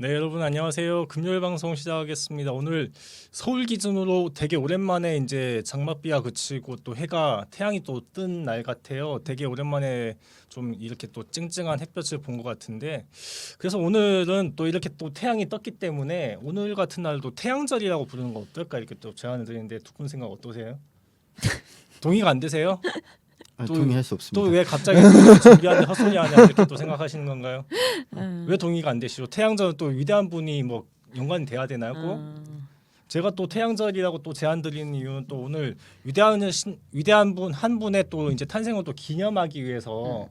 네, 여러분 안녕하세요. 금요일 방송 시작하겠습니다. 오늘 서울 기준으로 되게 오랜만에 이제 장맛비가 그치고 또 태양이 또 뜬 날 같아요. 되게 오랜만에 좀 이렇게 또 쨍쨍한 햇볕을 본 것 같은데, 그래서 오늘은 또 이렇게 또 태양이 떴기 때문에 오늘 같은 날도 태양절이라고 부르는 거 어떨까 이렇게 또 제안을 드리는데 두 분 생각 어떠세요? 동의가 안 되세요? 동의할 수 없습니다. 또 왜 갑자기 준비하는데 헛소리 하냐 이렇게 또 생각하시는 건가요? 왜 동의가 안 되시죠? 태양절은 또 위대한 분이 뭐 연관이 돼야 되나요? 꼭? 제가 또 태양절이라고 또 제안 드리는 이유는 또 오늘 위대한 분 한 분의 또 이제 탄생을 또 기념하기 위해서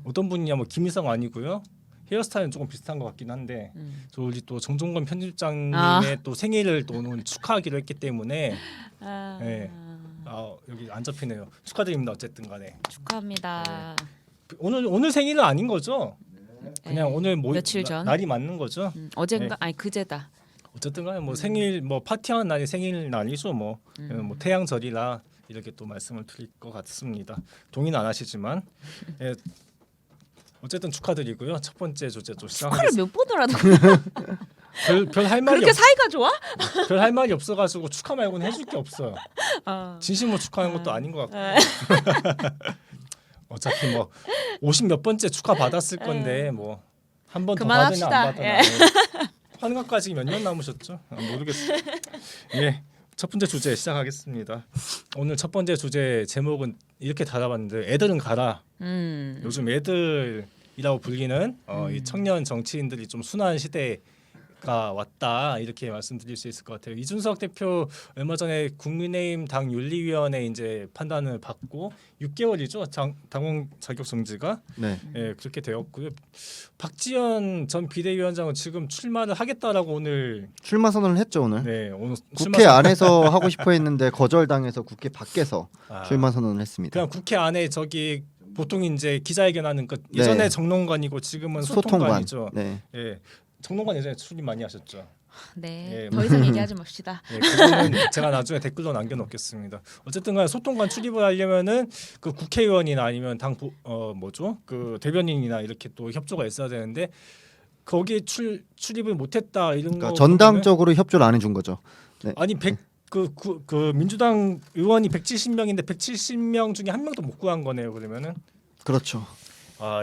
어떤 분이냐 뭐 김일성 아니고요. 헤어스타일은 조금 비슷한 것 같긴 한데 저 우리 또 정종건 편집장님의 또 생일을 또 오늘 축하하기로 했기 때문에 네. 여기 안 잡히네요. 축하드립니다. 어쨌든 간에 축하합니다. 오늘 생일은 아닌 거죠? 그냥 네. 오늘 며칠 전? 날이 맞는 거죠? 어젠가 네. 아니 그제다. 어쨌든 간에 뭐 생일 뭐 파티하는 날이 생일 날이죠. 뭐 태양절이라 이렇게 또 말씀을 드릴 것 같습니다. 동의는 안 하시지만 예, 어쨌든 축하드리고요. 첫 번째 주제 또 축하를 시작하겠습니다. 몇 번을 하던 별 할 말이 그렇게 사이가 좋아? 별 할 말이 없어가지고 축하 말고는 해줄 게 없어요. 진심으로 축하하는 것도 아닌 것 같고 어차피 뭐 50 몇 번째 축하 받았을 건데 뭐 한 번 더 받으나 안 받으나 환갑까지 몇 년 남으셨죠? 모르겠어요. 예, 첫 번째 주제 시작하겠습니다. 오늘 첫 번째 주제 제목은 이렇게 달아봤는데 애들은 가라. 요즘 애들이라고 불리는 이 청년 정치인들이 좀 순환 시대가 왔다 이렇게 말씀드릴 수 있을 것 같아요. 이준석 대표 얼마 전에 국민의힘 당 윤리위원회 이제 판단을 받고 6개월이죠 당원 자격 정지가 네. 예, 그렇게 되었고요. 박지원 전 비대위원장은 지금 출마를 하겠다라고 오늘 출마 선언을 했죠 오늘. 네 오늘 국회 안에서 하고 싶어 했는데 거절당해서 국회 밖에서 아, 출마 선언을 했습니다. 그냥 국회 안에 저기 보통 이제 기자회견하는 그 예전에 네. 정론관이고 지금은 소통관. 소통관이죠. 네. 예, 정론관 예전에 출입 많이 하셨죠. 네. 예. 더 이상 얘기하지 맙시다. 예, 그거는 제가 나중에 댓글로 남겨놓겠습니다. 어쨌든간 소통관 출입을 하려면은 그 국회의원이나 아니면 뭐죠 그 대변인이나 이렇게 또 협조가 있어야 되는데 거기에 출입을 못했다 이런 그러니까 거 전당적으로 협조를 안 해준 거죠. 네. 아니 그 민주당 의원이 170명인데 170명 중에 한 명도 못 구한 거네요. 그러면은 그렇죠.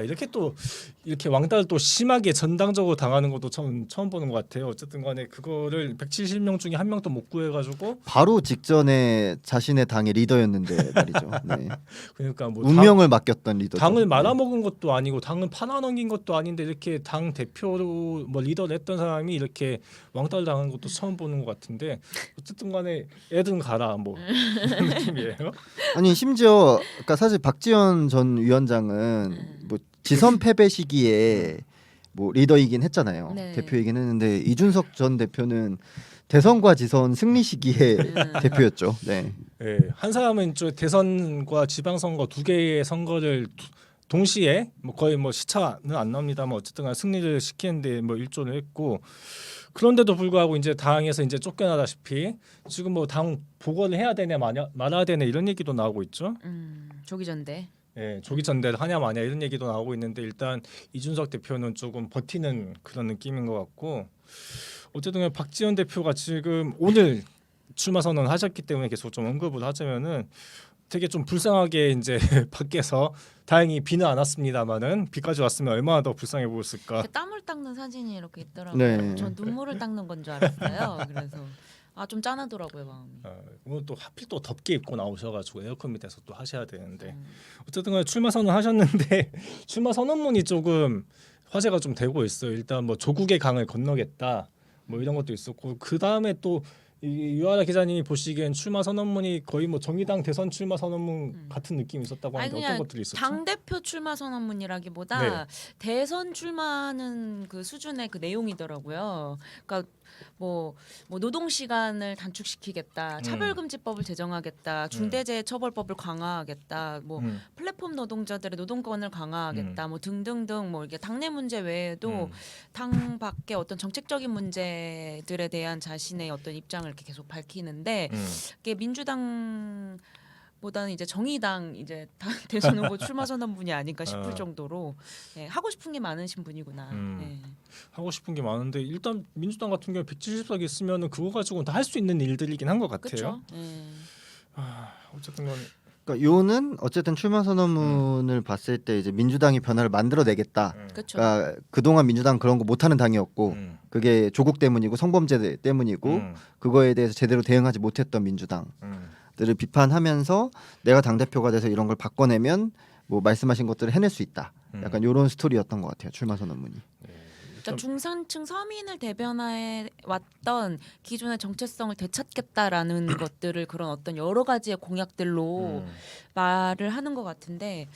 이렇게 또 이렇게 왕따를 또 심하게 전당적으로 당하는 것도 처음 보는 것 같아요. 어쨌든 간에 그거를 170명 중에 한 명도 못 구해가지고 바로 직전에 자신의 당의 리더였는데 말이죠. 네. 그러니까 뭐 운명을 맡겼던 리더죠. 당을 말아먹은 것도 아니고 당을 팔아넘긴 것도 아닌데 이렇게 당 대표로 뭐 리더를 했던 사람이 이렇게 왕따를 당하는 것도 처음 보는 것 같은데 어쨌든 간에 애든 가라 뭐 이런 느낌이에요. 아니 심지어 그러니까 사실 박지원 전 위원장은 뭐 지선 패배 시기에 뭐 리더이긴 했잖아요. 네. 대표이긴 했는데 이준석 전 대표는 대선과 지선 승리 시기에 대표였죠. 네. 예, 한 사람은 저 대선과 지방선거 두 개의 선거를 동시에 뭐 거의 뭐 시차는 안 납니다만 어쨌든 간 승리를 시키는데 뭐 일조를 했고 그런데도 불구하고 이제 당에서 이제 쫓겨나다시피 지금 뭐 당 복원을 해야 되냐 말아야 되냐 이런 얘기도 나오고 있죠. 조기 전대. 예, 조기 전대를 하냐 마냐 이런 얘기도 나오고 있는데 일단 이준석 대표는 조금 버티는 그런 느낌인 것 같고 어쨌든 박지원 대표가 지금 오늘 출마 선언하셨기 때문에 계속 좀 언급을 하자면은 되게 좀 불쌍하게 이제 밖에서 다행히 비는 안 왔습니다만은 비까지 왔으면 얼마나 더 불쌍해 보였을까. 땀을 닦는 사진이 이렇게 있더라고요. 네. 전 눈물을 닦는 건 줄 알았어요. 그래서 좀 짠하더라고요 마음이. 오늘 또 하필 또 덥게 입고 나오셔가지고 에어컨 밑에서 또 하셔야 되는데 어쨌든 간에 출마 선언 하셨는데 출마 선언문이 조금 화제가 좀 되고 있어요. 일단 뭐 조국의 강을 건너겠다 뭐 이런 것도 있었고 그 다음에 또 유아라 기자님이 보시기엔 출마 선언문이 거의 뭐 정의당 대선 출마 선언문 같은 느낌이 있었다고 하는데 어떤 것들이 있었죠? 당 대표 출마 선언문이라기보다 대선 출마하는 그 수준의 그 내용이더라고요. 그러니까 뭐 노동 시간을 단축시키겠다, 차별금지법을 제정하겠다, 중대재해처벌법을 강화하겠다, 뭐 플랫폼 노동자들의 노동권을 강화하겠다, 뭐 등등등 뭐 이게 당내 문제 외에도 당 밖의 어떤 정책적인 문제들에 대한 자신의 어떤 입장을 이렇게 계속 밝히는데 이게 민주당 보다는 이제 정의당 이제 대선 후보 출마 선언문이 아닐까 싶을 정도로 예, 하고 싶은 게 많으신 분이구나. 예. 하고 싶은 게 많은데 일단 민주당 같은 경우 170석 있으면은 그거 가지고는 다 할 수 있는 일들이긴 한 것 같아요. 그렇죠. 예. 어쨌든 건 그러니까 요는 어쨌든 출마 선언문을 봤을 때 이제 민주당이 변화를 만들어내겠다. 그렇죠. 그러니까 그동안 민주당 그런 거 못하는 당이었고 그게 조국 때문이고 성범죄 때문이고 그거에 대해서 제대로 대응하지 못했던 민주당들을 비판하면서 내가 당 대표가 돼서 이런 걸 바꿔내면 뭐 말씀하신 것들을 해낼 수 있다. 약간 이런 스토리였던 것 같아요. 출마 선언문이. 그러니까 중산층 서민을 대변해 왔던 기존의 정체성을 되찾겠다라는 것들을 그런 어떤 여러 가지의 공약들로 말을 하는 것 같은데.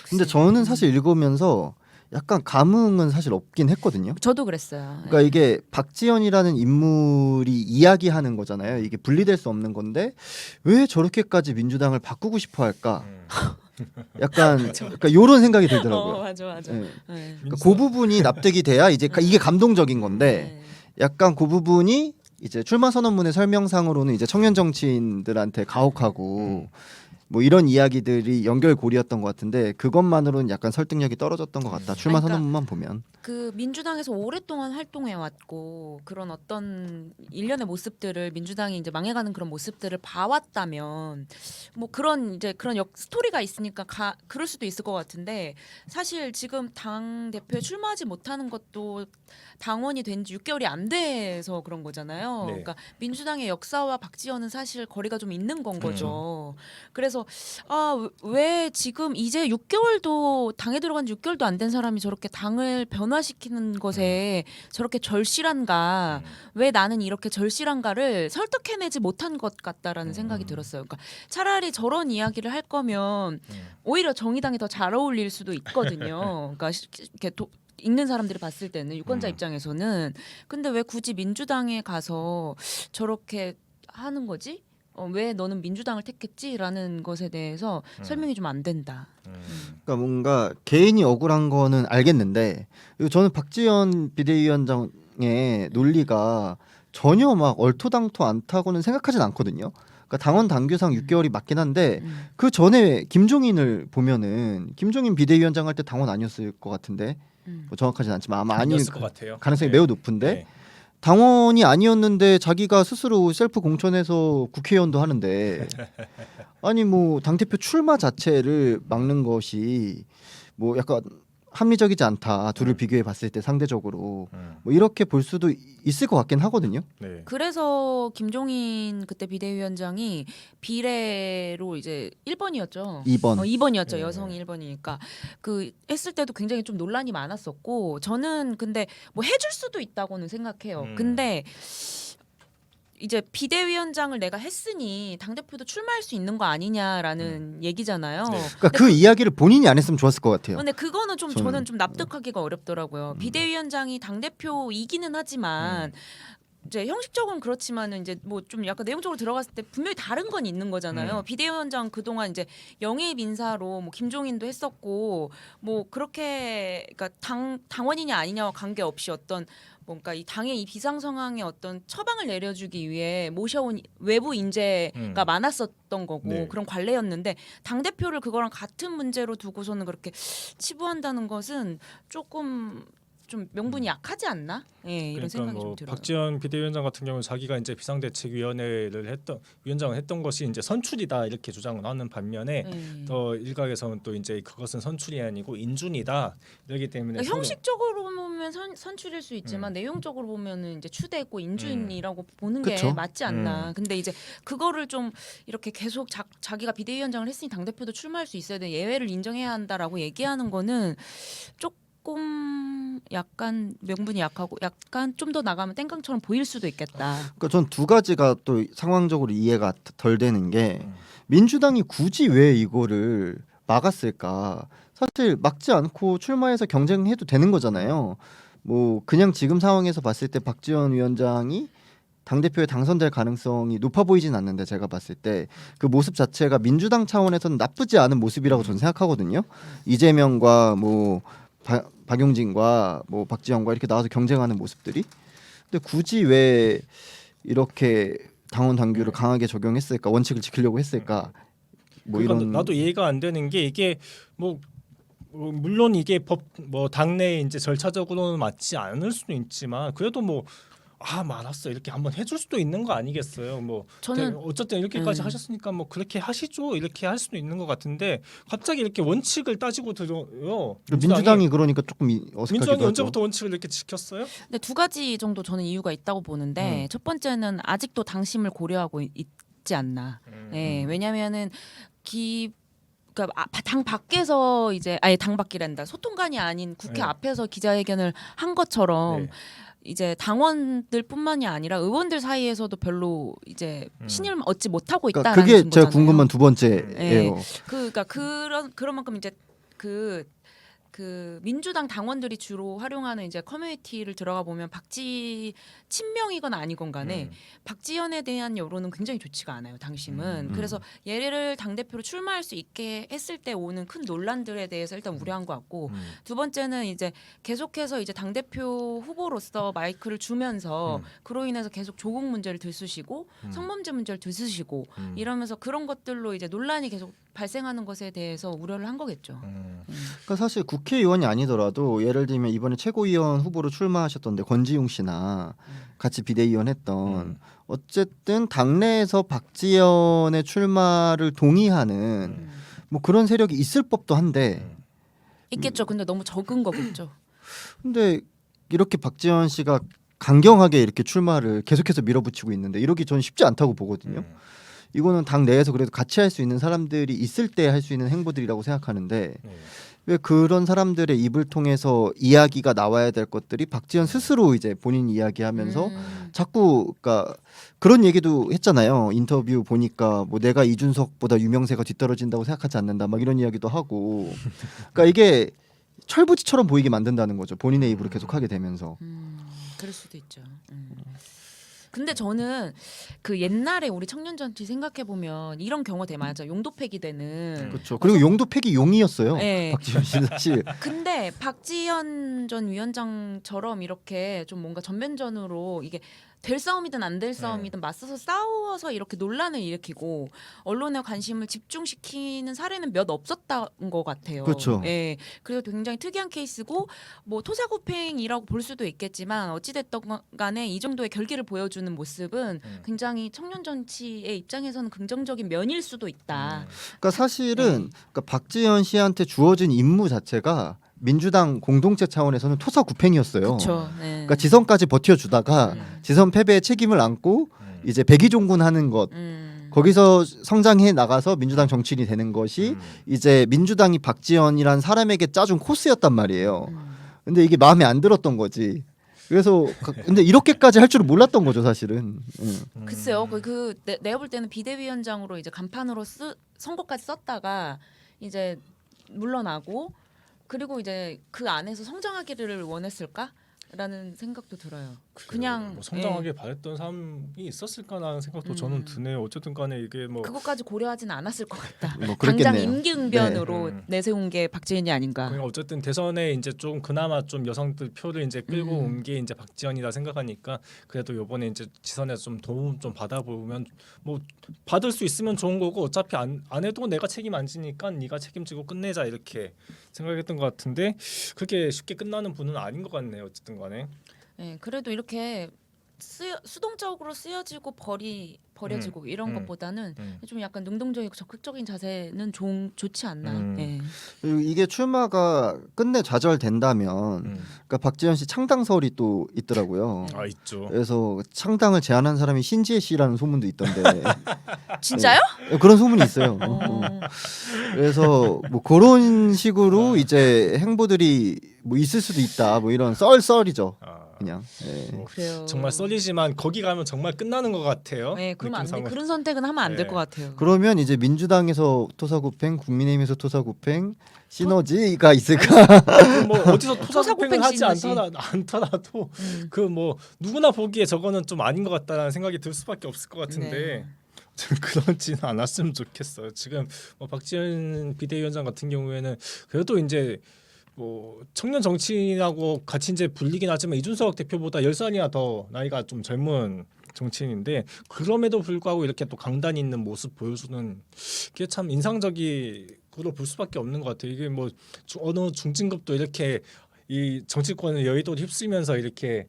근데 저는 사실 읽으면서 약간 감흥은 사실 없긴 했거든요. 저도 그랬어요. 그러니까 이게 박지원이라는 인물이 이야기하는 거잖아요. 이게 분리될 수 없는 건데 왜 저렇게까지 민주당을 바꾸고 싶어 할까? 약간 그러니까 이런 생각이 들더라고요. 맞아. 네. 네. 그러니까 그 부분이 납득이 돼야 이제 이게 감동적인 건데 약간 그 부분이 이제 출마 선언문의 설명상으로는 이제 청년 정치인들한테 가혹하고 뭐 이런 이야기들이 연결고리였던 것 같은데 그것만으로는 약간 설득력이 떨어졌던 것 같다. 출마 그러니까 선언문만 보면. 그 민주당에서 오랫동안 활동해 왔고 그런 어떤 일련의 모습들을 민주당이 이제 망해가는 그런 모습들을 봐왔다면 뭐 그런 이제 그런 스토리가 있으니까 그럴 수도 있을 것 같은데 사실 지금 당 대표에 출마하지 못하는 것도 당원이 된 지 6개월이 안 돼서 그런 거잖아요. 네. 그러니까 민주당의 역사와 박지원은 사실 거리가 좀 있는 건 거죠. 그래서 왜 지금 이제 6개월도 당에 들어간 지 6개월도 안 된 사람이 저렇게 당을 변화시키는 것에 저렇게 절실한가? 왜 나는 이렇게 절실한가를 설득해내지 못한 것 같다라는 생각이 들었어요. 그러니까 차라리 저런 이야기를 할 거면 오히려 정의당이 더 잘 어울릴 수도 있거든요. 그러니까 이렇게 읽는 사람들이 봤을 때는 유권자 입장에서는 근데 왜 굳이 민주당에 가서 저렇게 하는 거지? 왜 너는 민주당을 택했지라는 것에 대해서 설명이 좀 안 된다. 그러니까 뭔가 개인이 억울한 거는 알겠는데 그리고 저는 박지원 비대위원장의 논리가 전혀 막 얼토당토 않다고는 생각하진 않거든요. 그러니까 당원 당규상 6개월이 맞긴 한데 그 전에 김종인을 보면은 김종인 비대위원장 할 때 당원 아니었을 것 같은데 뭐 정확하진 않지만 아마 아닐 아니었을 것 같아요. 가능성이 네. 매우 높은데 네. 당원이 아니었는데 자기가 스스로 셀프 공천해서 국회의원도 하는데 아니 뭐 당대표 출마 자체를 막는 것이 뭐 약간 합리적이지 않다. 둘을 비교해 봤을 때 상대적으로 뭐 이렇게 볼 수도 있을 것 같긴 하거든요. 네. 그래서 김종인 그때 비대위원장이 비례로 이제 1번이었죠. 2번. 2번이었죠. 네. 여성이 1번이니까 그 했을 때도 굉장히 좀 논란이 많았었고 저는 근데 뭐 해줄 수도 있다고는 생각해요. 근데 이제 비대위원장을 내가 했으니 당대표도 출마할 수 있는 거 아니냐라는 얘기잖아요. 네. 그러니까 그 이야기를 본인이 안 했으면 좋았을 것 같아요. 근데 그거는 좀 저는. 저는 좀 납득하기가 어렵더라고요. 비대위원장이 당대표이기는 하지만 이제 형식적으로는 그렇지만은 이제 뭐 좀 약간 내용적으로 들어갔을 때 분명히 다른 건 있는 거잖아요. 비대위원장 그동안 이제 영입 인사로 뭐 김종인도 했었고 뭐 그렇게 그러니까 당원이냐 아니냐와 관계없이 어떤 뭔가 이 당의 이 비상 상황에 어떤 처방을 내려주기 위해 모셔온 외부 인재가 많았었던 거고 네. 그런 관례였는데 당 대표를 그거랑 같은 문제로 두고서는 그렇게 치부한다는 것은 조금 좀 명분이 약하지 않나? 예, 이런 그러니까 생각이 뭐 좀 들어요. 박지원 비대위원장 같은 경우는 자기가 이제 비상대책위원회를 위원장을 했던 것이 이제 선출이다 이렇게 주장을 하는 반면에 더 일각에서는 또 이제 그것은 선출이 아니고 인준이다 이러기 때문에 그러니까 형식적으로 보면 선출일 수 있지만 내용적으로 보면은 이제 추대했고 인준이라고 보는 게 그쵸? 맞지 않나. 근데 이제 그거를 좀 이렇게 계속 자기가 비대위원장을 했으니 당 대표도 출마할 수 있어야 돼 예외를 인정해야 한다라고 얘기하는 거는 조금 약간 명분이 약하고 약간 좀 더 나가면 땡깡처럼 보일 수도 있겠다. 그러니까 전 두 가지가 또 상황적으로 이해가 덜 되는 게 민주당이 굳이 왜 이거를 막았을까? 사실 막지 않고 출마해서 경쟁해도 되는 거잖아요. 뭐 그냥 지금 상황에서 봤을 때 박지원 위원장이 당대표에 당선될 가능성이 높아 보이진 않는데 제가 봤을 때 그 모습 자체가 민주당 차원에서는 나쁘지 않은 모습이라고 저는 생각하거든요. 이재명과 뭐 박용진과 뭐 박지원과 이렇게 나와서 경쟁하는 모습들이 근데 굳이 왜 이렇게 당원 당규를 강하게 적용했을까 원칙을 지키려고 했을까 뭐 그러니까 이런 나도 이해가 안 되는 게 이게 뭐 물론 이게 법 뭐 당내 이제 절차적으로는 맞지 않을 수도 있지만 그래도 뭐 알았어 이렇게 한번 해줄 수도 있는 거 아니겠어요. 뭐 저는 어쨌든 이렇게까지 하셨으니까 뭐 그렇게 하시죠 이렇게 할 수도 있는 것 같은데 갑자기 이렇게 원칙을 따지고 들어요. 민주당이 그러니까 조금 어색하기도 민주당이 하죠. 언제부터 원칙을 이렇게 지켰어요? 근데 두 가지 정도 저는 이유가 있다고 보는데 첫 번째는 아직도 당심을 고려하고 있지 않나. 예, 왜냐면은 그러니까 당 밖에서 이제 아예 당 밖이란다. 소통관이 아닌 국회 네. 앞에서 기자회견을 한 것처럼 네. 이제 당원들뿐만이 아니라 의원들 사이에서도 별로 이제 신임을 얻지 못하고 그러니까 있다라는 그게 제가 증거잖아요. 궁금한 두 번째예요. 네. 그러니까 그런 만큼 이제 그 민주당 당원들이 주로 활용하는 이제 커뮤니티를 들어가 보면 친명이건 아니건 간에 박지원에 대한 여론은 굉장히 좋지가 않아요. 당심은. 그래서 얘를 당 대표로 출마할 수 있게 했을 때 오는 큰 논란들에 대해서 일단 우려한 것 같고 두 번째는 이제 계속해서 이제 당 대표 후보로서 마이크를 주면서 그로 인해서 계속 조국 문제를 들쑤시고 성범죄 문제를 들쑤시고 이러면서 그런 것들로 이제 논란이 계속 발생하는 것에 대해서 우려를 한 거겠죠. 그러니까 사실 국회의원이 아니더라도 예를 들면 이번에 최고위원 후보로 출마하셨던데 권지웅 씨나 같이 비대위원 했던 어쨌든 당내에서 박지원의 출마를 동의하는 뭐 그런 세력이 있을 법도 한데 있겠죠. 근데 너무 적은 거겠죠. 근데 이렇게 박지원 씨가 강경하게 이렇게 출마를 계속해서 밀어붙이고 있는데 이러기 전 쉽지 않다고 보거든요. 이거는 당 내에서 그래도 같이 할 수 있는 사람들이 있을 때 할 수 있는 행보들이라고 생각하는데 왜 그런 사람들의 입을 통해서 이야기가 나와야 될 것들이 박지원 스스로 이제 본인 이야기하면서 자꾸 그러니까 그런 얘기도 했잖아요. 인터뷰 보니까 뭐 내가 이준석보다 유명세가 뒤떨어진다고 생각하지 않는다 막 이런 이야기도 하고 그러니까 이게 철부지처럼 보이게 만든다는 거죠. 본인의 입으로 계속 하게 되면서. 그럴 수도 있죠. 근데 저는 그 옛날에 우리 청년정치 생각해 보면 이런 경우가 되게 많았죠. 용도 폐기되는. 그렇죠. 그리고 용도 폐기 용이었어요. 네. 박지원 씨는 사실. 근데 박지원 전 위원장처럼 이렇게 좀 뭔가 전면전으로 이게 될 싸움이든 안 될 싸움이든 맞서서 싸워서 이렇게 논란을 일으키고 언론의 관심을 집중시키는 사례는 몇 없었던 것 같아요. 그렇죠. 예, 그래서 굉장히 특이한 케이스고 뭐 토사구팽이라고 볼 수도 있겠지만 어찌됐든 간에 이 정도의 결기를 보여주는 모습은 굉장히 청년 정치의 입장에서는 긍정적인 면일 수도 있다. 그러니까 사실은 그러니까 박지원 씨한테 주어진 임무 자체가 민주당 공동체 차원에서는 토사구팽이었어요. 그렇죠. 그러니까 지선까지 버텨주다가 지선 패배의 책임을 안고 이제 백의종군하는 것 거기서 성장해 나가서 민주당 정치인이 되는 것이 이제 민주당이 박지원이란 사람에게 짜준 코스였단 말이에요. 근데 이게 마음에 안 들었던 거지. 그래서 근데 이렇게까지 할 줄은 몰랐던 거죠 사실은. 글쎄요. 내가 볼 때는 비대위원장으로 이제 간판으로 선거까지 썼다가 이제 물러나고 그리고 이제 그 안에서 성장하기를 원했을까라는 생각도 들어요. 그냥 뭐 성장하게 바랬던 사람이 있었을까라는 생각도 저는 드네요. 어쨌든 간에 이게 뭐 그것까지 고려하지는 않았을 것 같다. 뭐 당장 그랬겠네요. 임기응변으로 내세운 게 박지원이 아닌가. 그러니까 어쨌든 대선에 이제 좀 그나마 좀 여성들 표를 이제 끌고 온 게 이제 박지원이다 생각하니까 그래도 이번에 이제 지선에서 좀 도움 좀 받아보면 뭐 받을 수 있으면 좋은 거고 어차피 안 해도 내가 책임 안 지니까 네가 책임지고 끝내자 이렇게 생각했던 것 같은데 그렇게 쉽게 끝나는 분은 아닌 것 같네요. 어쨌든 간에. 네, 그래도 이렇게 수동적으로 쓰여지고 버려지고 이런 것보다는 좀 약간 능동적이고 적극적인 자세는 좋지 않나. 네. 그리고 이게 출마가 끝내 좌절된다면 그러니까 박지원 씨 창당설이 또 있더라고요. 아 있죠. 그래서 창당을 제안한 사람이 신지혜 씨라는 소문도 있던데 진짜요? 그런 소문이 있어요. 그래서 뭐 그런 식으로 이제 행보들이 뭐 있을 수도 있다. 뭐 이런 썰이죠. 그냥. 뭐 그래요. 정말 썰이지만 거기 가면 정말 끝나는 것 같아요. 네, 그러면 안 돼. 느낌상으로. 그런 선택은 하면 안 될 것 같아요. 그러면 이제 민주당에서 토사구팽, 국민의힘에서 토사구팽 시너지가 있을까? 뭐 어디서 토사구팽 토사구팽을 하지 시너지. 않더라도 그 뭐 누구나 보기에 저거는 좀 아닌 것 같다라는 생각이 들 수밖에 없을 것 같은데 그렇지는 않았으면 좋겠어요. 지금 뭐 박지원 비대위원장 같은 경우에는 그래도 이제 뭐 청년 정치인하고 같이 이제 불리긴 하지만 이준석 대표보다 10살이나 더 나이가 좀 젊은 정치인인데 그럼에도 불구하고 이렇게 또 강단 있는 모습 보여주는 게 참 인상적으로 볼 수밖에 없는 것 같아요. 이게 뭐 어느 중진급도 이렇게 이 정치권의 여의도를 휩쓰면서 이렇게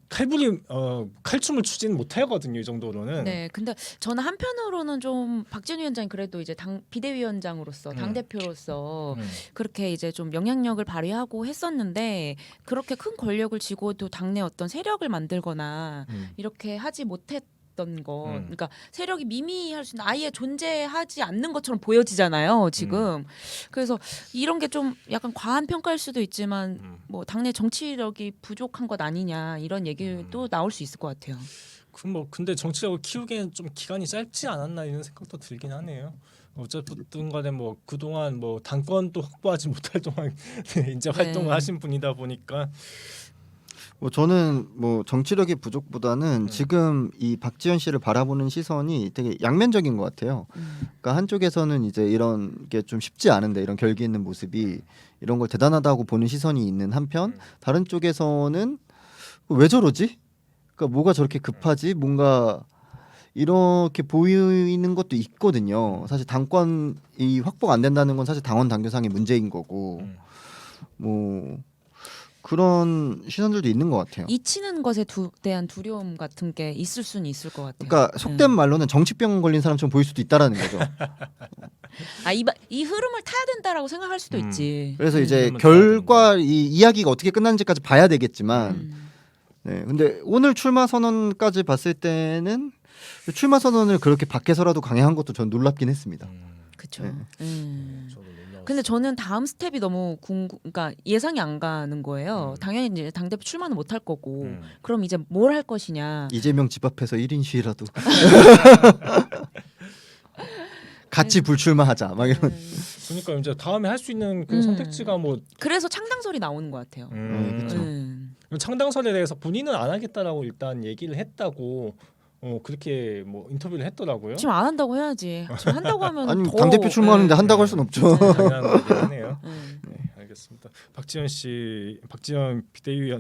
칼춤을 추지는 못하거든요. 이 정도로는. 네, 근데 저는 한편으로는 좀 박지원 위원장이 그래도 이제 당 비대위원장으로서 당 대표로서 그렇게 이제 좀 영향력을 발휘하고 했었는데 그렇게 큰 권력을 쥐고도 당내 어떤 세력을 만들거나 이렇게 하지 못했던 거, 그러니까 세력이 미미할 수 있는 아예 존재하지 않는 것처럼 보여지잖아요. 지금 그래서 이런 게 좀 약간 과한 평가일 수도 있지만 뭐 당내 정치력이 부족한 것 아니냐 이런 얘기도 나올 수 있을 것 같아요. 근데 정치력을 키우기에는 좀 기간이 짧지 않았나 이런 생각도 들긴 하네요. 어쨌든 간에 뭐 그동안 뭐 당권도 확보하지 못할 동안 이제 활동을 하신 분이다 보니까 뭐 저는 뭐 정치력의 부족보다는 지금 이 박지원 씨를 바라보는 시선이 되게 양면적인 것 같아요. 그러니까 한쪽에서는 이제 이런 게 좀 쉽지 않은데 이런 결기 있는 모습이 이런 걸 대단하다고 보는 시선이 있는 한편 다른 쪽에서는 왜 저러지? 그러니까 뭐가 저렇게 급하지? 뭔가 이렇게 보이는 것도 있거든요. 사실 당권이 확보가 안 된다는 건 사실 당원 당규상의 문제인 거고 뭐 그런 시선들도 있는 것 같아요. 잊히는 것에 대한 두려움 같은 게 있을 수는 있을 것 같아요. 그러니까 속된 말로는 정치병 걸린 사람처럼 보일 수도 있다라는 거죠. 이 흐름을 타야 된다라고 생각할 수도 있지. 그래서 이제 그러면 결과 이 이야기가 어떻게 끝났는지까지 봐야 되겠지만, 네. 근데 오늘 출마 선언까지 봤을 때는 출마 선언을 그렇게 밖에서라도 강행한 것도 전 놀랍긴 했습니다. 그렇죠. 네. 근데 저는 다음 스텝이 너무 그러니까 예상이 안 가는 거예요. 당연히 이제 당 대표 출마는 못 할 거고, 그럼 이제 뭘 할 것이냐. 이재명 집 앞에서 1인 시위라도 같이 불출마하자 막 이런. 그러니까 이제 다음에 할 수 있는 그 선택지가 뭐 그래서 창당설이 나오는 것 같아요. 그쵸. 창당설에 대해서 본인은 안 하겠다라고 일단 얘기를 했다고 그렇게 뭐 인터뷰를 했더라고요. 지금 안 한다고 해야지. 지금 한다고 하면 아니 더 당 대표 출마하는데 한다고 할 수는 없죠. 당연한 얘기를 하네요. 네, 알겠습니다. 박지원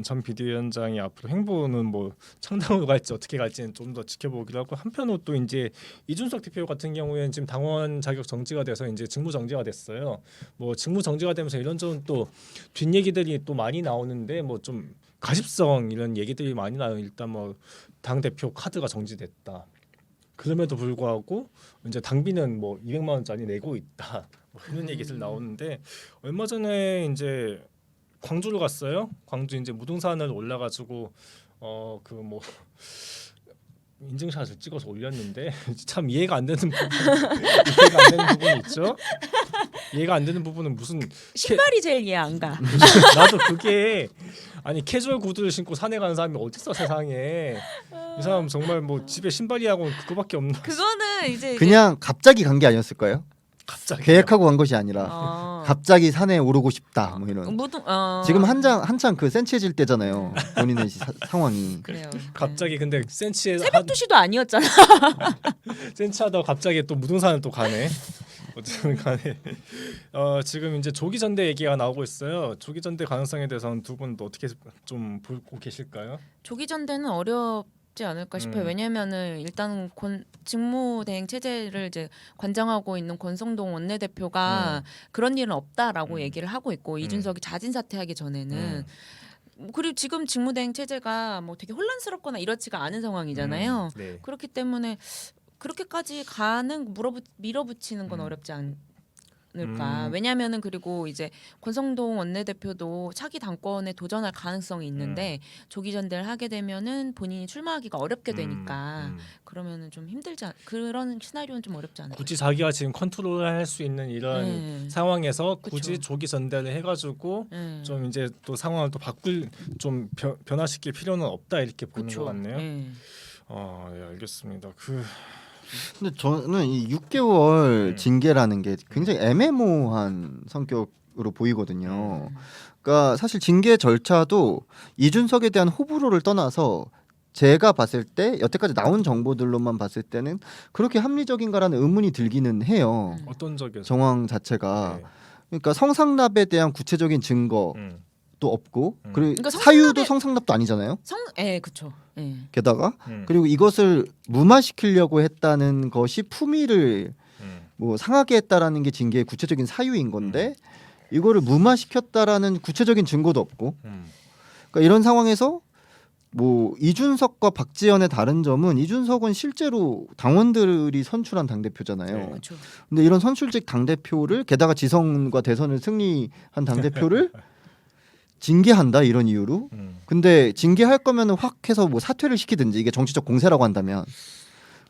전 비대위원장이 앞으로 행보는 뭐 창당으로 갈지 어떻게 갈지는 좀 더 지켜보기로 하고 한편으로 또 이제 이준석 대표 같은 경우에는 지금 당원 자격 정지가 돼서 이제 직무 정지가 됐어요. 뭐 직무 정지가 되면서 이런저런 또 뒷얘기들이 또 많이 나오는데 뭐 좀 가십성 이런 얘기들이 많이 나요. 일단 뭐 당 대표 카드가 정지됐다. 그럼에도 불구하고 이제 당비는 뭐 200만 원짜리 내고 있다. 뭐 이런 얘기들 나오는데 얼마 전에 이제 광주로 갔어요. 광주 이제 무등산을 올라가지고 그 뭐 인증샷을 찍어서 올렸는데 참 이해가 안 되는 부분이 있죠. 이해가 안 되는 부분은 무슨 신발이 제일 이해 안 가. 나도 그게 아니 캐주얼 구두를 신고 산에 가는 사람이 어딨어 세상에. 이 사람 정말 뭐 집에 신발이하고 그거밖에 없나. 그거는 이제 그냥 갑자기 간 게 아니었을까요? 갑자기 계획하고 간 것이 아니라 갑자기 산에 오르고 싶다 뭐 이런. 지금 한창 그 센치해질 때잖아요. 본인의 상황이. 그래요. 갑자기 근데 센치에 새벽 2시도 아니었잖아. 센치하다가 갑자기 또 무등산을 또 가네. 어쨌든 간에 지금 이제 조기 전대 얘기가 나오고 있어요. 조기 전대 가능성에 대해서는 두 분 어떻게 좀 보고 계실까요? 조기 전대는 어렵지 않을까 싶어요. 왜냐면은 일단 직무대행 체제를 이제 관장하고 있는 권성동 원내대표가 그런 일은 없다라고 얘기를 하고 있고 이준석이 자진 사퇴하기 전에는 그리고 지금 직무대행 체제가 뭐 되게 혼란스럽거나 이렇지가 않은 상황이잖아요. 네. 그렇기 때문에 그렇게까지 밀어붙이는 건 어렵지 않을까. 왜냐하면은 그리고 이제 권성동 원내대표도 차기 당권에 도전할 가능성이 있는데 조기 전대를 하게 되면은 본인이 출마하기가 어렵게 되니까 그러면은 좀 그런 시나리오는 좀 어렵지 않을까. 굳이 자기가 지금 컨트롤할 수 있는 이런 상황에서 굳이 그쵸. 조기 전대를 해가지고 좀 이제 또 상황을 또 좀 변화시킬 필요는 없다 이렇게 보는 것 같네요. 예, 알겠습니다. 근데 저는 이 6개월 징계라는 게 굉장히 애매모호한 성격으로 보이거든요. 그러니까 사실 징계 절차도 이준석에 대한 호불호를 떠나서 제가 봤을 때 여태까지 나온 정보들로만 봤을 때는 그렇게 합리적인가라는 의문이 들기는 해요. 어떤 적에서 정황 자체가. 네. 그러니까 성상납에 대한 구체적인 증거도 성상납도 없고 그리고 그러니까 사유도 성상납도 아니잖아요. 그쵸. 예. 게다가 그리고 이것을 무마시키려고 했다는 것이 품위를 뭐 상하게 했다라는 게 징계의 구체적인 사유인 건데 이거를 무마시켰다라는 구체적인 증거도 없고 그러니까 이런 상황에서 뭐 이준석과 박지원의 다른 점은 이준석은 실제로 당원들이 선출한 당대표잖아요. 네. 그렇죠. 근데 이런 선출직 당대표를 게다가 지선과 대선을 승리한 당대표를 징계한다 이런 이유로. 근데 징계할 거면은 확 해서 뭐 사퇴를 시키든지 이게 정치적 공세라고 한다면.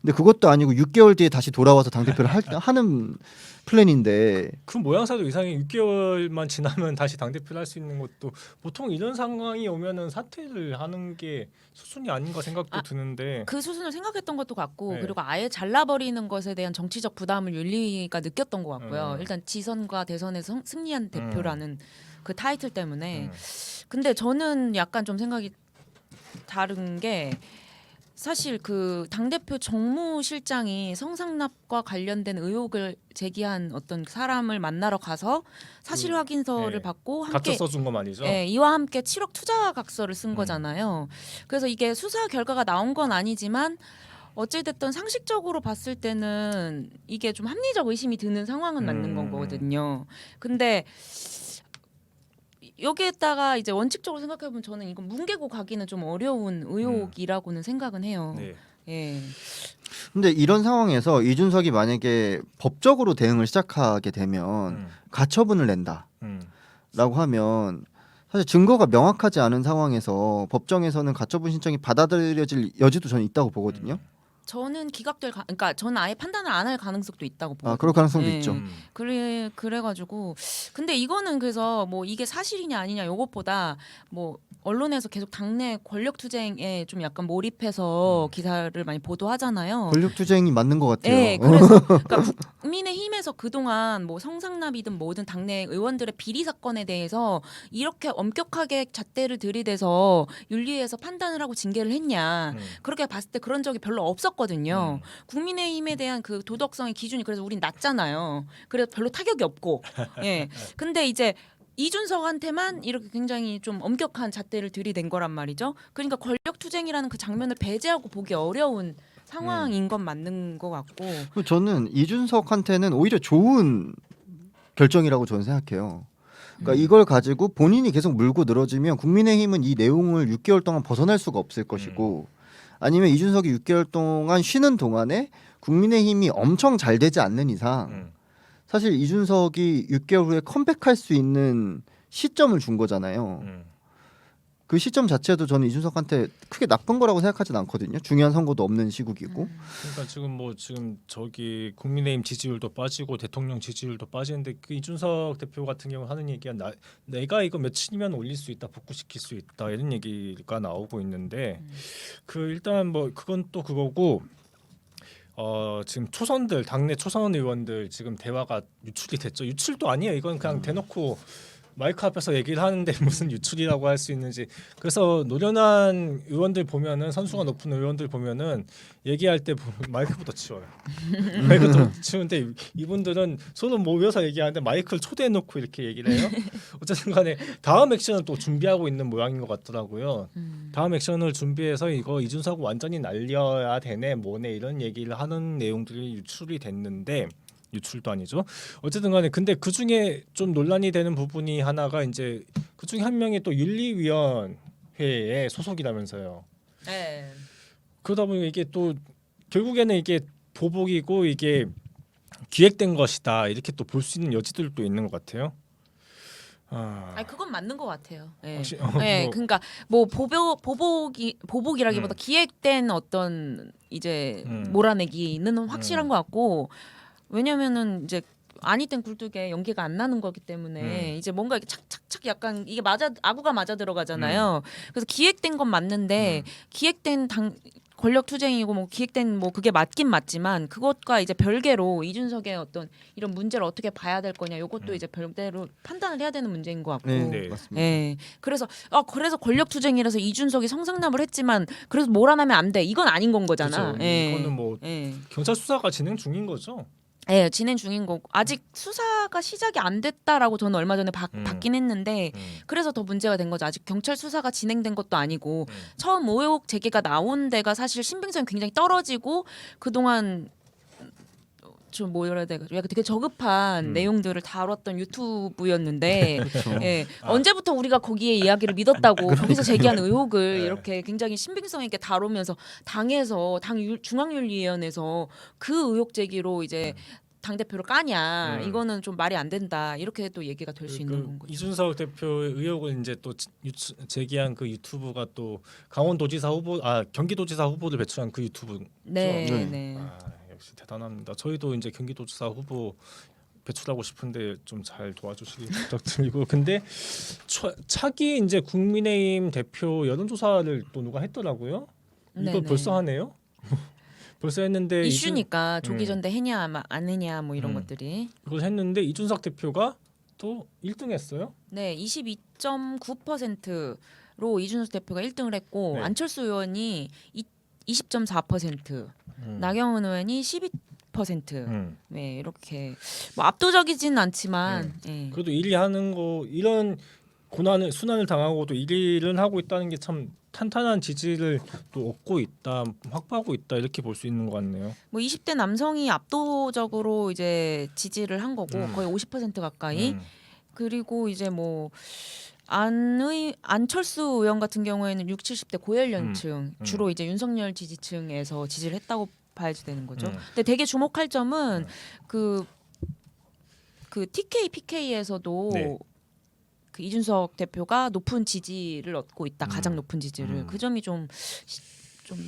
근데 그것도 아니고 6개월 뒤에 다시 돌아와서 당대표를 하는 플랜인데 그 모양새도 이상해. 6개월만 지나면 다시 당대표를 할 수 있는 것도 보통 이런 상황이 오면은 사퇴를 하는 게 수순이 아닌가 생각도 드는데 그 수순을 생각했던 것도 같고 네. 그리고 아예 잘라버리는 것에 대한 정치적 부담을 윤리가 느꼈던 것 같고요. 일단 지선과 대선에서 승리한 대표라는 그 타이틀 때문에. 근데 저는 약간 좀 생각이 다른 게 사실 그 당대표 정무실장이 성상납과 관련된 의혹을 제기한 어떤 사람을 만나러 가서 사실 확인서를 네. 받고 가짜 함께 써준 거 말이죠. 이와 함께 7억 투자 각서를 쓴 거잖아요. 그래서 이게 수사 결과가 나온 건 아니지만 어찌됐든 상식적으로 봤을 때는 이게 좀 합리적 의심이 드는 상황은 맞는 거거든요. 근데 여기에다가 이제 원칙적으로 생각해보면 저는 이건 뭉개고 가기는 좀 어려운 의혹이라고는 생각은 해요. 네. 예. 근데 이런 상황에서 이준석이 만약에 법적으로 대응을 시작하게 되면 가처분을 낸다라고 하면 사실 증거가 명확하지 않은 상황에서 법정에서는 가처분 신청이 받아들여질 여지도 저는 있다고 보거든요. 저는 그러니까 저는 아예 판단을 안 할 가능성도 있다고 보거든요. 그럴 가능성도 예. 있죠. 그래가지고 근데 이거는 그래서 뭐 이게 사실이냐 아니냐 요것보다 뭐 언론에서 계속 당내 권력 투쟁에 좀 약간 몰입해서 기사를 많이 보도하잖아요. 권력 투쟁이 맞는 것 같아요. 네, 그래서 그러니까 국민의힘에서 그동안 뭐 성상납이든 뭐든 당내 의원들의 비리 사건에 대해서 이렇게 엄격하게 잣대를 들이대서 윤리에서 판단을 하고 징계를 했냐 그렇게 봤을 때 그런 적이 별로 없었거든요. 국민의힘에 대한 그 도덕성의 기준이 그래서 우린 낮잖아요. 그래서 별로 타격이 없고, 예. 근데 이제 이준석한테만 이렇게 굉장히 좀 엄격한 잣대를 들이댄 거란 말이죠. 그러니까 권력 투쟁이라는 그 장면을 배제하고 보기 어려운 상황인 건 맞는 것 같고. 저는 이준석한테는 오히려 좋은 결정이라고 저는 생각해요. 그러니까 이걸 가지고 본인이 계속 물고 늘어지면 국민의힘은 이 내용을 6개월 동안 벗어날 수가 없을 것이고 아니면 이준석이 6개월 동안 쉬는 동안에 국민의힘이 엄청 잘 되지 않는 이상 사실 이준석이 6개월 후에 컴백할 수 있는 시점을 준 거잖아요. 그 시점 자체도 저는 이준석한테 크게 나쁜 거라고 생각하진 않거든요. 중요한 선거도 없는 시국이고. 그러니까 지금 저기 국민의힘 지지율도 빠지고 대통령 지지율도 빠지는데 그 이준석 대표 같은 경우 하는 얘기가 내가 이거 며칠이면 올릴 수 있다, 복구시킬 수 있다 이런 얘기가 나오고 있는데 그 일단 뭐 그건 또 그거고. 지금 당내 초선 의원들 지금 대화가 유출이 됐죠. 유출도 아니에요. 이건 그냥 대놓고 마이크 앞에서 얘기를 하는데 무슨 유출이라고 할 수 있는지. 그래서 노련한 의원들 보면은 선수가 높은 의원들 보면은 얘기할 때 마이크부터 치워요. 마이크부터 치우는데 이분들은 손을 모여서 얘기하는데 마이크를 초대해놓고 이렇게 얘기를 해요. 어쨌든간에 다음 액션을 또 준비하고 있는 모양인 것 같더라고요. 다음 액션을 준비해서 이거 이준석 완전히 날려야 되네 뭐네 이런 얘기를 하는 내용들이 유출이 됐는데. 유출도 아니죠. 어쨌든 간에 근데 그중에 좀 논란이 되는 부분이 하나가 이제 그중에 한 명이 또 윤리위원회에 소속이라면서요. 네. 그러다 보니 이게 또 결국에는 이게 보복이고 이게 기획된 것이다 이렇게 또 볼 수 있는 여지들도 있는 것 같아요. 아니 그건 맞는 것 같아요. 예. 혹시, 네, 그러니까 뭐 보복이라기보다 기획된 어떤 이제 몰아내기는 확실한 것 같고. 왜냐면은 이제 아니 땐 굴뚝에 연기가 안 나는 거기 때문에 이제 뭔가 이렇게 착착착 약간 이게 아구가 맞아 들어가잖아요. 그래서 기획된 건 맞는데 기획된 권력 투쟁이고 뭐 기획된 뭐 그게 맞긴 맞지만 그것과 이제 별개로 이준석의 어떤 이런 문제를 어떻게 봐야 될 거냐 이것도 이제 별대로 판단을 해야 되는 문제인 것 같고. 네. 맞습니다. 예. 그래서 권력 투쟁이라서 이준석이 성상납을 했지만 그래서 몰아나면 안 돼. 이건 아닌 건 거잖아. 그렇죠. 예. 이거는 뭐 경찰 수사가 진행 중인 거죠. 네, 진행 중인 거고 아직 수사가 시작이 안 됐다라고 저는 얼마 전에 받긴 했는데 그래서 더 문제가 된 거죠. 아직 경찰 수사가 진행된 것도 아니고 처음 의혹 제기가 나온 데가 사실 신빙성이 굉장히 떨어지고 그동안 좀 뭐라 해야 될까 약간 되게 저급한 내용들을 다뤘던 유튜브였는데 예, 언제부터 우리가 거기에 이야기를 믿었다고 거기서 제기한 의혹을 이렇게 굉장히 신빙성 있게 다루면서 당에서 중앙윤리위원회에서 그 의혹 제기로 이제 당 대표를 까냐 이거는 좀 말이 안 된다 이렇게 또 얘기가 될 수 있는 건 거죠. 이준석 대표의 의혹을 이제 또 제기한 그 유튜브가 또 경기도지사 후보를 배출한 그 유튜브. 네, 네. 네. 역시 대단합니다. 저희도 이제 경기도지사 후보 배출하고 싶은데 좀 잘 도와주시기 부탁드리고 근데 차기 이제 국민의힘 대표 여론조사를 또 누가 했더라고요. 이거 네네. 벌써 하네요. 벌써 했는데 이슈니까 조기 전대 했냐 안 했냐 뭐 이런 것들이 이걸 했는데 이준석 대표가 또 1등했어요. 네 22.9%로 이준석 대표가 1등을 했고 네. 안철수 의원이 20.4%, 나경원 의원이 12%. 네 이렇게 뭐 압도적이진 않지만 예. 그래도 1위 하는 거 이런 순환을 당하고도 1위를 하고 있다는 게 참 탄탄한 지지를 또 얻고 있다, 확보하고 있다 이렇게 볼 수 있는 것 같네요. 뭐 20대 남성이 압도적으로 이제 지지를 한 거고 거의 50% 가까이. 그리고 이제 뭐 안철수 의원 같은 경우에는 60, 70대 고연령층 주로 이제 윤석열 지지층에서 지지를 했다고 봐야지 되는 거죠. 근데 되게 주목할 점은 그 TK, PK에서도 네. 그 이준석 대표가 높은 지지를 얻고 있다. 가장 높은 지지를. 그 점이 좀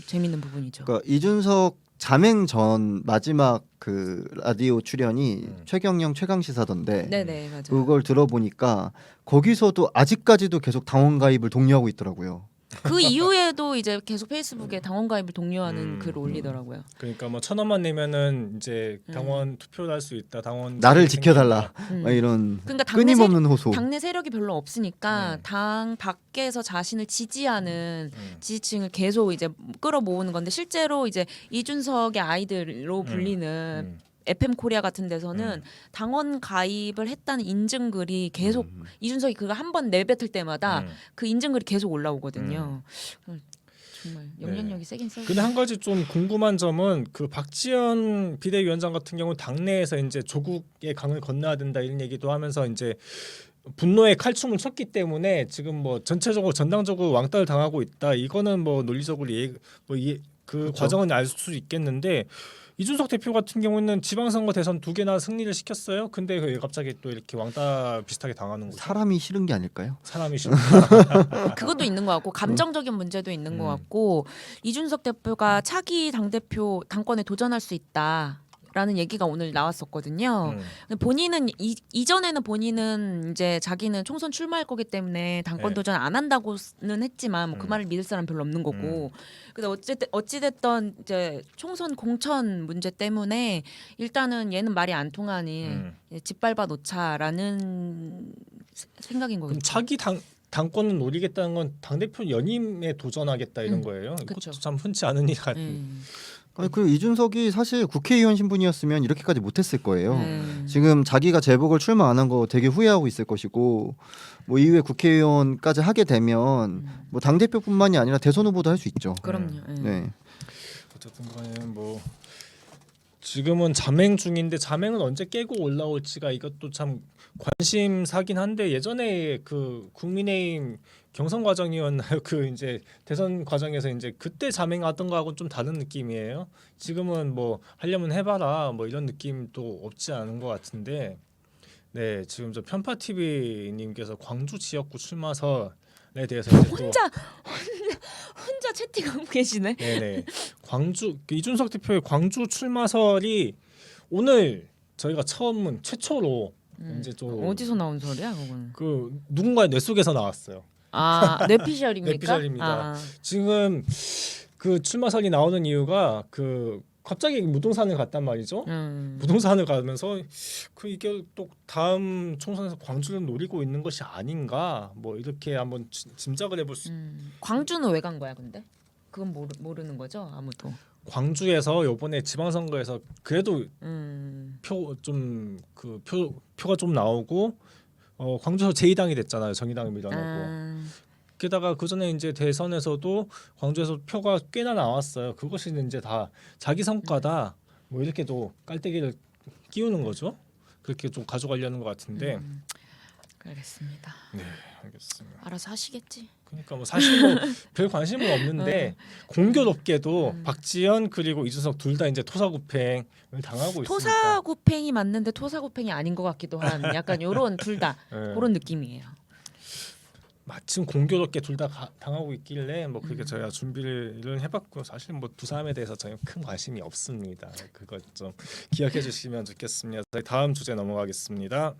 재밌는 부분이죠. 그러니까 이준석 자맹 전 마지막 그 라디오 출연이 최경영 최강시사던데 네네 맞아요. 그걸 들어보니까 거기서도 아직까지도 계속 당원 가입을 독려하고 있더라고요. 그 이후에도 이제 계속 페이스북에 당원 가입을 독려하는 글을 올리더라고요. 그러니까 뭐 1,000원만 내면은 이제 당원 투표를 할 수 있다. 당원 나를 지켜달라. 막 이런 그러니까 끊임없는 호소. 당내 세력이 별로 없으니까 당 밖에서 자신을 지지하는 지지층을 계속 이제 끌어모으는 건데 실제로 이제 이준석의 아이들로 불리는 FM 코리아 같은 데서는 당원 가입을 했다는 인증글이 계속 이준석이 그거 한 번 내뱉을 때마다 그 인증글이 계속 올라오거든요. 정말 영향력이 세긴 세요. 근데 한 가지 좀 궁금한 점은 그 박지원 비대위원장 같은 경우 당내에서 이제 조국의 강을 건너야 된다 이런 얘기도 하면서 이제 분노의 칼춤을 쳤기 때문에 지금 뭐 전체적으로 전당적으로 왕따를 당하고 있다. 이거는 뭐 논리적으로 그 과정은 알 수 있겠는데 이준석 대표 같은 경우는 지방선거 대선 2개나 승리를 시켰어요. 근데 왜 갑자기 또 이렇게 왕따 비슷하게 당하는 거죠? 사람이 싫은 게 아닐까요? 사람이 싫은 그것도 있는 것 같고 감정적인 문제도 있는 것 같고 이준석 대표가 차기 당대표 당권에 도전할 수 있다. 라는 얘기가 오늘 나왔었거든요. 근데 본인은 이전에는 본인은 이제 자기는 총선 출마할 거기 때문에 당권 도전 안 한다고는 했지만 뭐 그 말을 믿을 사람 별로 없는 거고. 근데 어찌됐던 이제 총선 공천 문제 때문에 일단은 얘는 말이 안 통하니 짓밟아 놓자라는 생각인 그럼 거겠죠. 차기 당권을 노리겠다는 건 당대표 연임에 도전하겠다 이런 거예요. 그쵸. 그것도 참 흔치 않은 일 같은. 아니 그리고 이준석이 사실 국회의원 신분이었으면 이렇게까지 못했을 거예요. 지금 자기가 재보궐 출마 안 한 거 되게 후회하고 있을 것이고 뭐 이후에 국회의원까지 하게 되면 뭐 당 대표뿐만이 아니라 대선 후보도 할 수 있죠. 그럼요. 네. 어쨌든 간에 뭐 지금은 자맹 중인데 자맹은 언제 깨고 올라올지가 이것도 참 관심사긴 한데 예전에 그 국민의힘 경선 과정이었나요? 그 이제 대선 과정에서 이제 그때 자맹하던 거하고는 좀 다른 느낌이에요. 지금은 뭐 하려면 해봐라 뭐 이런 느낌도 없지 않은 것 같은데 네 지금 저 편파 TV님께서 광주 지역구 출마설에 대해서 이제 또 혼자 채팅하고 계시네. 네네 광주 이준석 대표의 광주 출마설이 오늘 저희가 최초로 이제 좀 어디서 나온 소리야 그거는? 그 누군가의 뇌 속에서 나왔어요. 뇌피셜입니까? 뇌피셜입니다. 지금 그 출마설이 나오는 이유가 그 갑자기 무등산을 갔단 말이죠. 무등산을 가면서 그 이게 또 다음 총선에서 광주를 노리고 있는 것이 아닌가 뭐 이렇게 한번 짐작을 해볼 수. 광주는 왜 간 거야 근데? 그건 모르는 거죠 아무도. 광주에서 이번에 지방선거에서 그래도 표가 좀 나오고 광주에서 제2당이 됐잖아요. 정의당이 밀어내고. 게다가 그 전에 이제 대선에서도 광주에서 표가 꽤나 나왔어요. 그것이 이제 다 자기 성과다. 뭐 이렇게 또 깔때기를 끼우는 거죠. 그렇게 좀 가져가려는 것 같은데. 알겠습니다. 네, 알겠습니다. 알아서 하시겠지. 그러니까 뭐 사실 뭐 별 관심은 없는데 공교롭게도 박지원 그리고 이준석 둘 다 이제 토사구팽을 당하고 있으니까. 토사구팽이 맞는데 토사구팽이 아닌 것 같기도 한 약간 요런 둘 다 네. 그런 느낌이에요. 마침 공교롭게 둘 다 당하고 있길래 뭐 그렇게 저희가 준비를 해봤고 사실 뭐 두 사람에 대해서 저희 큰 관심이 없습니다. 그것 좀 기억해 주시면 좋겠습니다. 저희 다음 주제 넘어가겠습니다.